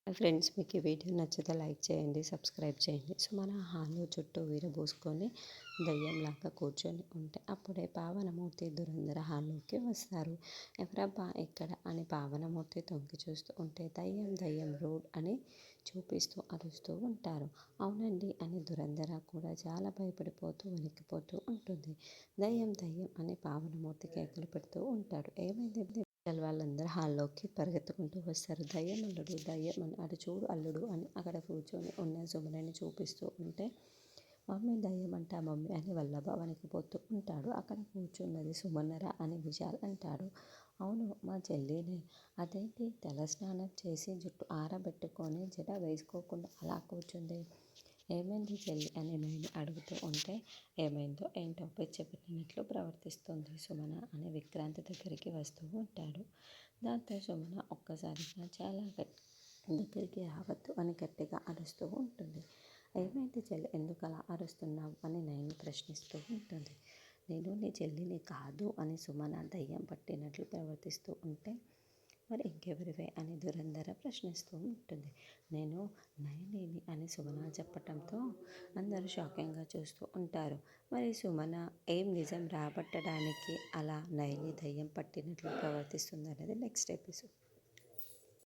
Friends, మీకు ఈ video నచ్చితే లైక్ చేయండి, సబ్స్క్రైబ్ చేయండి. సో మన హాల్లో చుట్టూ విరబోసుకొని దయ్యంలాగా కూర్చొని ఉంటే అప్పుడే పావనమూర్తి దురంధర హాల్లోకి వస్తారు. ఎవరబ్బా ఇక్కడ అని పావనమూర్తి తొంగి చూస్తూ ఉంటే దయ్యం దయ్యం రోడ్ అని చూపిస్తూ అరుస్తూ ఉంటారు. అవునండి అని దురంధర కూడా చాలా భయపడిపోతూ వణికిపోతూ ఉంటుంది. దయ్యం దయ్యం అని పావనమూర్తి కేకలు పెడుతూ ఉంటాడు. ఏమైంది? వాళ్ళందరూ హాల్లోకి పరిగెత్తుకుంటూ వస్తారు. దయ్యం అల్లుడు దయ్యం అని అటు చూడు అల్లుడు అని అక్కడ కూర్చొని ఉన్న సుమనని చూపిస్తూ ఉంటే మమ్మీ దయ్యం అంట మమ్మీ అని వల్లభ వణికిపోతూ ఉంటాడు. అక్కడ కూర్చున్నది సుమనరా అని విశాల్ అంటాడు. అవును మా చెల్లినే. అదేంటి తల స్నానం చేసి జుట్టు ఆరబెట్టుకొని జడ వేసుకోకుండా అలా కూర్చుంది. ఏమైంది చెల్లి అని నేను అడుగుతూ ఉంటే ఏమైందో ఏంటో పిచ్చి పెట్టినట్లు ప్రవర్తిస్తుంది సుమన అని విక్రాంతి దగ్గరికి వస్తూ ఉంటాడు. దాంతో సుమన ఒక్కసారిగా చాలా దగ్గరికి రావద్దు అని గట్టిగా అరుస్తూ ఉంటుంది. ఏమైంది చెల్లి ఎందుకు అలా అరుస్తున్నావు అని నేను ప్రశ్నిస్తూ ఉంటుంది. నేను నీ చెల్లిని కాదు అని సుమన దయ్యం పట్టినట్లు ప్రవర్తిస్తూ ఉంటే మరి ఇంకెవరివే అని దురంధర ప్రశ్నిస్తూ ఉంటుంది. నేను నయనిని అని సుమన చెప్పటంతో అందరూ షాకింగ్గా చూస్తూ ఉంటారు. మరి సుమన ఏం నిజం రాబట్టడానికి అలా నయని దయ్యం పట్టినట్లు ప్రవర్తిస్తుంది అనేది నెక్స్ట్ ఎపిసోడ్.